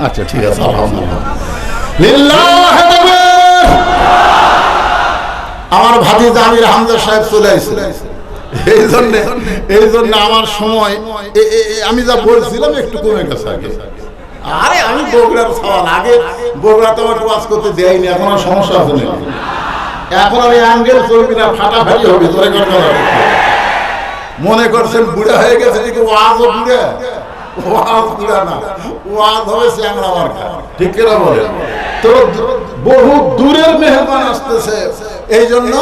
আচ্ছা ঠিক আছে, আলহামদুলিল্লাহ। লিল্লাহি তাকবীর। আমার ভাতিজা আমির হামজা সাহেব চলে আসছে, এই জন্য আমার সময় আমি যা বলছিলাম একটু কমে গেছে আগে। আরে আমি বগুড়ার সওয়াল, আগে বগুড়া তো আমার ওয়াজ করতে দেয়নি, এখন আর সমস্যা আছে না, এখন আমি অ্যাঙ্গেল চলবি না, ফাটাফাটি হবে। তোরে কথা মনে করছেন বুড়া হয়ে গেছে, ওয়াজও বুড়া, ওয়াজ বুড়া না, ওয়াজ হবে চ্যাংড়া মার্কা, ঠিক কিনা বলে? তো বহু দূরের মেহমান আসতেছে, এই জন্য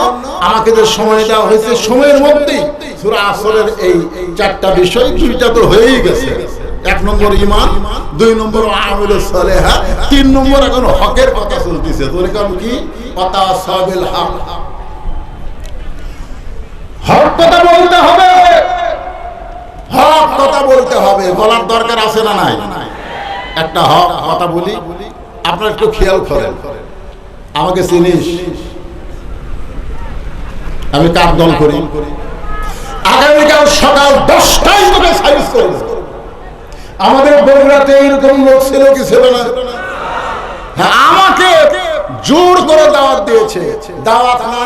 আমাকে যে সময় দেওয়া হয়েছে, সময়ের মধ্যেই সূরা আসরের এই চারটা বিষয়, দুইটা তো হয়েই গেছে। 1 নম্বর ঈমান, 2 নম্বর আমালুস সালেহা, 3 নম্বর এখন হকের কথা চলতেছে। তোর কাম কি? ওয়াতাসাবিল হক, হক কথা বলতে হবে, হক কথা বলতে হবে। বলার দরকার আছে না নাই? একটা হক কথা বলি, আপনারা একটু খেয়াল করেন। আমাকে চিনিস? আমি কার দল করি? আগামীকাল সকাল 10টায় তোকে সাইজ করব। আমাদের বগুড়াতে এরকম লোক ছিল কি ছিল না? হ্যাঁ, আমাকে জোর করে দাওয়াত দিয়েছে, দাওয়াত না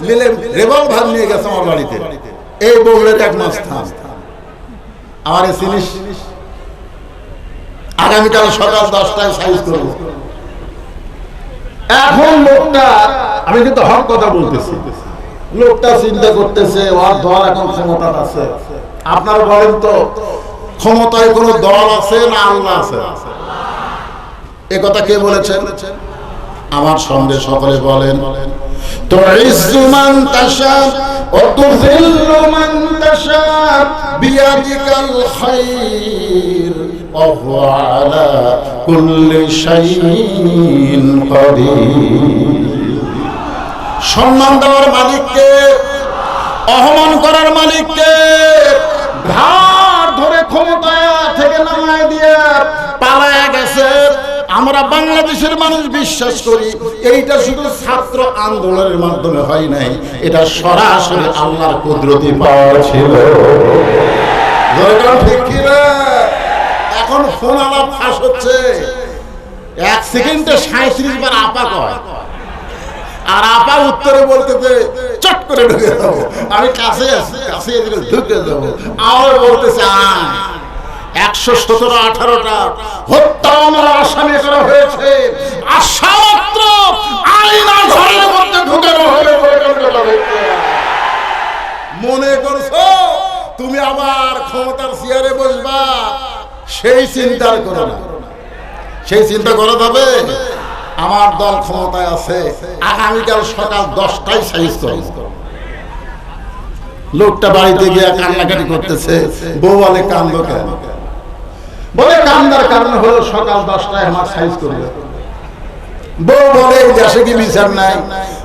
নিলে রিভলভার নিয়ে গেছে আমার বাড়িতে। এই বগুড়ার এক মাস থাম, আমার চিনিস? আগামীকাল সকাল 10টায় সাইজ করব। এখন লোকটা, আমি কিন্তু হক কথা বলতেছি, লোকটা চিন্তা করতেছে ওর দল এখন ক্ষমতা আছে। আপনারা বলেন তো, ক্ষমতায় কোন দল আছে না আল্লাহ আছে? এ কথা কে বলেছেন? আমার সঙ্গে সকলে বলেন, তুইজ্জু মান তাশা ওয়া তুযিল্লু মান তাশা বিয়াদিকাল খায়র ওয়া হুয়া আলা কুল্লি শাইইন কাদির। সম্মান দেওয়ার মালিককে, অপমান করার মালিককে, ঘাড় ধরে ক্ষমতা থেকে নামায় দিয়ে পালায়া গেছে। আমরা বাংলাদেশের মানুষ বিশ্বাস করি এইটা শুধু ছাত্র আন্দোলনের মাধ্যমে হয় নাই, এটা সরাসরি আল্লাহর কুদরতি পাওয়া ছিল। ঠিক কি না? এখন ফোন আলাপ ফাঁস হচ্ছে, 1 সেকেন্ডে 37 বার আপা কয়, আর আপা উত্তরে বলতেছে চট করে ঢুকে যাবো, আমি কাছে আছি, কাছে ঢুকে যাবো। আমার বলতেছে 117, 18টা হত্যা মামলা আসামি করা হয়েছে, আশা মাত্র আইনা ঘরের মধ্যে ঢুকানো হবে। মনে করছো তুমি আবার ক্ষমতার চেয়ারে বসবা? সেই চিন্তা করো না, সেই চিন্তা করা যাবে। আমার দল ক্ষমতায় আছে, আগামীকাল সকাল 10টায় সাইজ করব। লোকটা বাড়িতে গিয়ে কান্নাকাটি করতেছে, বউ বলে কান্দো কেন? বলে কান্দার কারণ হলো সকাল 10টায় আমার সাইজ করবে। বউ বলে দেশে কি বিচার নাই?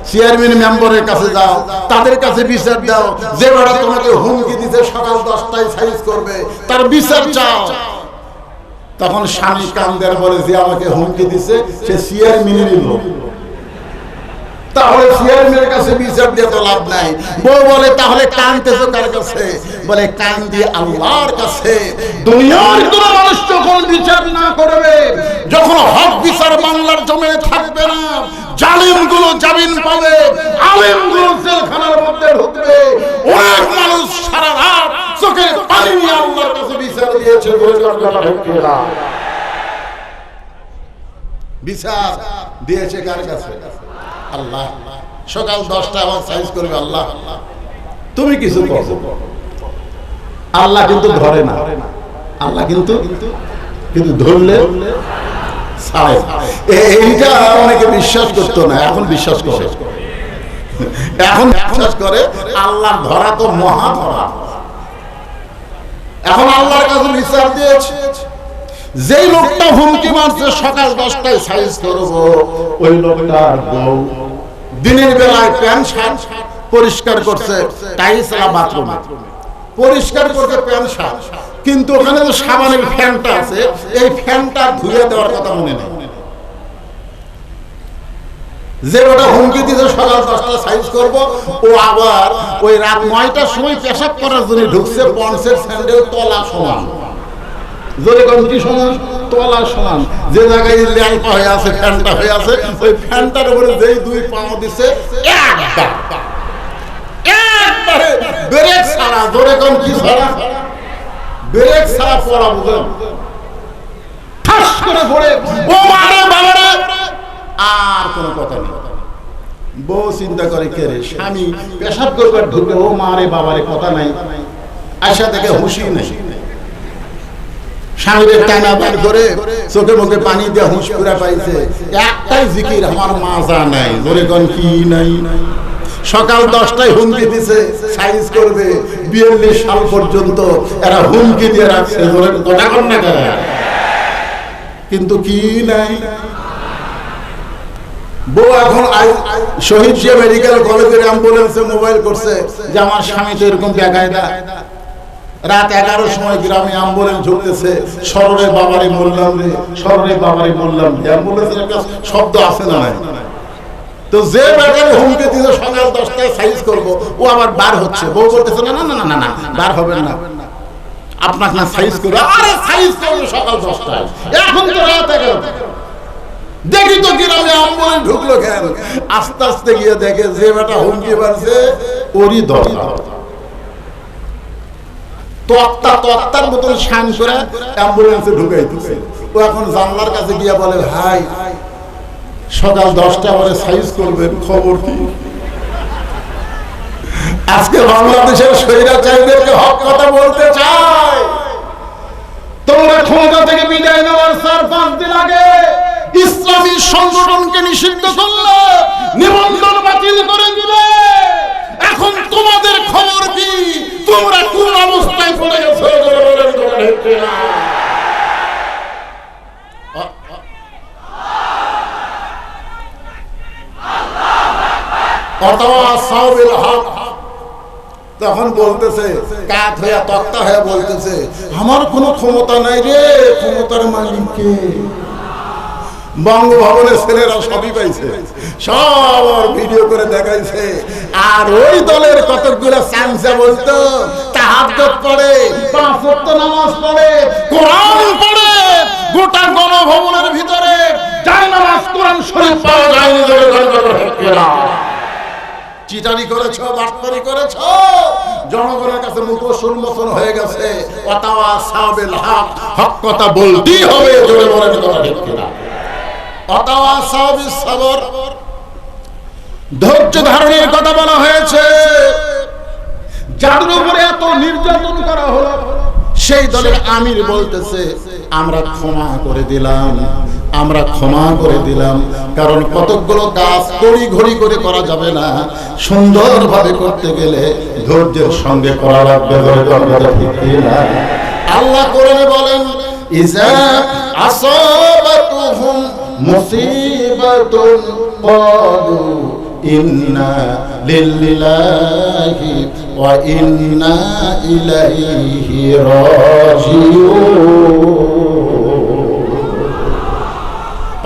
চেয়ারম্যান মেম্বারের কাছে যাও, তাদের কাছে বিচার দাও, যে বড় তোমাকে হুমকি দিতে সকাল 10টায় সাইজ করবে তার বিচার চাও। তখন স্বামী কান্দের বলে, যে আমাকে হুমকি দিছে সে চেয়ারম্যানেরই লোক, তাহলে চেয়ারম্যানের কাছে বিচার দিয়ে তো লাভ নাই। বউ বলে তাহলে কানতেছো কার কাছে? বলে কান দিয়ে আল্লাহর কাছে। দুনিয়ার কোন মানুষ যখন বিচার না করবে, যখন হক বিচার বাংলার জমিনে থাকবে না, জালিমগুলো জামিন পাবে, আলেমগুলো জেলখানার মধ্যে ঢুকবে। অনেক মানুষ সারা রাত চোখের পানি নিয়ে আল্লাহর কাছে বিচার দিয়েছে। বিচার দিয়েছে কার কাছে? আল্লাহ। সকাল 10টায় আমার সাইজ করবে আল্লাহ। তুমি কিছু করো, আল্লাহ কিন্তু ধরে না, আল্লাহ কিন্তু ধরলে ছাড়ে। এইটা অনেকে বিশ্বাস করতো না, এখন বিশ্বাস করে, এখন বিশ্বাস করে। আল্লাহর ধরা তো মহা ধরা। এখন আল্লাহর কাছে বিচার দিয়েছে। যেই লোকটা হুমকি মারছে সকাল 10টায় সাইজ করবো, ওই লোকটার বউ দিনের বেলায় প্যান্ট শার্ট পরিষ্কার করছে, টাইলসলা বাথরুমে পরিষ্কার করছে প্যান্ট শার্ট, কিন্তু ওখানে যে সাবানের ফ্যানটা আছে, এই ফ্যানটা ধুয়ে দেওয়ার কথা মনে নেই। যে ওটা হুমকি দিতে সকাল 10টায় সাইজ করবো, ও আবার ওই রাত 9টার সময় পেশাব করার জন্য ঢুকছে, পন্সের স্যান্ডেল তলা সমান। জোরে কোন কি সমান? তলা সমান। যে জায়গায় ল্যালপা হয়ে আছে, ফ্যানটা হয়ে আছে, ওই ফ্যানটার উপরে যেই দুই পাও দিছে একবারে ব্রেক ছাড়া, জোরে কোন কি ছাড়া? ব্রেক ছাড়া পড়া, বুঝলেন? ঠাস করে পড়ে ও মারে বাবারে, আর কোনো কথা নেই। বউ চিন্তা করে, কে রে, স্বামী পেশাব করবার ঢুকে ও মারে বাবারে, কথা নাই, আশা থেকে হুঁশি নেই। স্বামীদের টানা বান করে চোখে মুখে পানি দিয়ে হুঁশ পুরা পাইছে, একটাই জিকির, আমার মাজা নাই। জোরে কোন কি নাই? সকাল 10টায় হুমকি দিছে সাইজ করবে, 42 সাল পর্যন্ত এরা হুমকি দিয়ে রাখছে। জোরে কথা কর না, কিন্তু কি নাই? বউ এখন শহীদ জিয়া মেডিকেল কলেজের অ্যাম্বুলেন্সে মোবাইল করছে যে আমার স্বামী তো এরকম বেকায়দা। রাত 11টার সময় গ্রামে অ্যাম্বুলেন্স ঢুকতেছে, শররে বাবারে বললাম রে, শররে বাবারে বললাম। অ্যাম্বুলেন্সের একটা শব্দ আছে না? তো যে ব্যাটারে হুমকি দিতে সকাল 10টায় সাইজ করবো, ও আবার বার হচ্ছে। বউ বলতেছে না না না না না, বার হবেন না, আপনাকে না সাইজ করবে। আরে সাইজ করবে সকাল 10টায়, এখন তো রাত 11টা। দেখি তো গ্রামে অ্যাম্বুলেন্স ঢুকলো কেন? আস্তে আস্তে গিয়ে দেখে যে বেটা হুমকি মারছে ওরই দরজা তক্তার মতন শান করে অ্যাম্বুলেন্সে ঢুকাইতেছে। ও এখন জানলার কাছে গিয়ে বলে, ভাই সকাল 10টা পরে সাইজ করবেন, খবর কি? আজকে বাংলাদেশের স্বৈরাচারীদেরকে হক কথা বলতে চাই। তোমরা ক্ষমতা থেকে বিদায় নেওয়ার 4-5 দিন আগে ইসলামী সংগঠনকে নিষিদ্ধ করলে, নিবন্ধন বাতিল করে দিলে। এখন তোমাদের খবর কি? তোমরা কোন অবস্থায় পড়ে গেছো? তখন বলতেছে, কাত হইয়া তক্তা হইয়া বলতেছে, আমার কোনো ক্ষমতা নাই রে, ক্ষমতার মালিক কে? বঙ্গভবনের ছেলেরা সবই পাইছে, সব ভিডিও করে দেখাইছে। আর ওই দলের কতগুলো চামচা বলতো তাহাজ্জুদ পড়ে, 5 ওয়াক্ত নামাজ পড়ে, কোরআন পড়ে, গোটা গণভবনের ভিতরে যায় নামাজ কোরআন শরীফ পাওয়া যায়নি। চিটারি করেছ, বাটপারি করেছ, জনগণের কাছে মুখোশ উন্মোচন হয়ে গেছে। ওয়াতাওয়া সাবিল হক, হক কথা বলতেই হবে। জোরে বলেন কথা ঠিক কিনা? ওয়াতাওয়া সাবিস সাবর, ধৈর্য ধারণের কথা বলা হয়েছে। যাদের উপরে এত নির্যাতন করা হলো, সেই দলের আমির বলতেছে, আমরা ক্ষমা করে দিলাম, আমরা ক্ষমা করে দিলাম। কারণ কতগুলো কাজ তড়িঘড়ি করে করা যাবে না, সুন্দরভাবে করতে গেলে ধৈর্যের সঙ্গে করা লাগবে। আল্লাহ কোরআনে বলেন, ইজা আসাবাতুহুম মুসিবাতুন ক্বালু ইন্না লিল্লাহি ওয়া ইন্না ইলাইহি রাজিউন।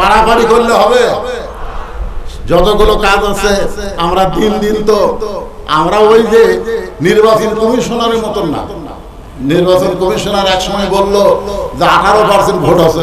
পারাপারি করলে হবে। যতগুলো কাজ আছে আমরা দিন দিন তো আমরা ওই যে নির্বাচন কমিশনারের মতন না। নির্বাচন কমিশনার এক সময় বলল যে 18% ভোট আছে,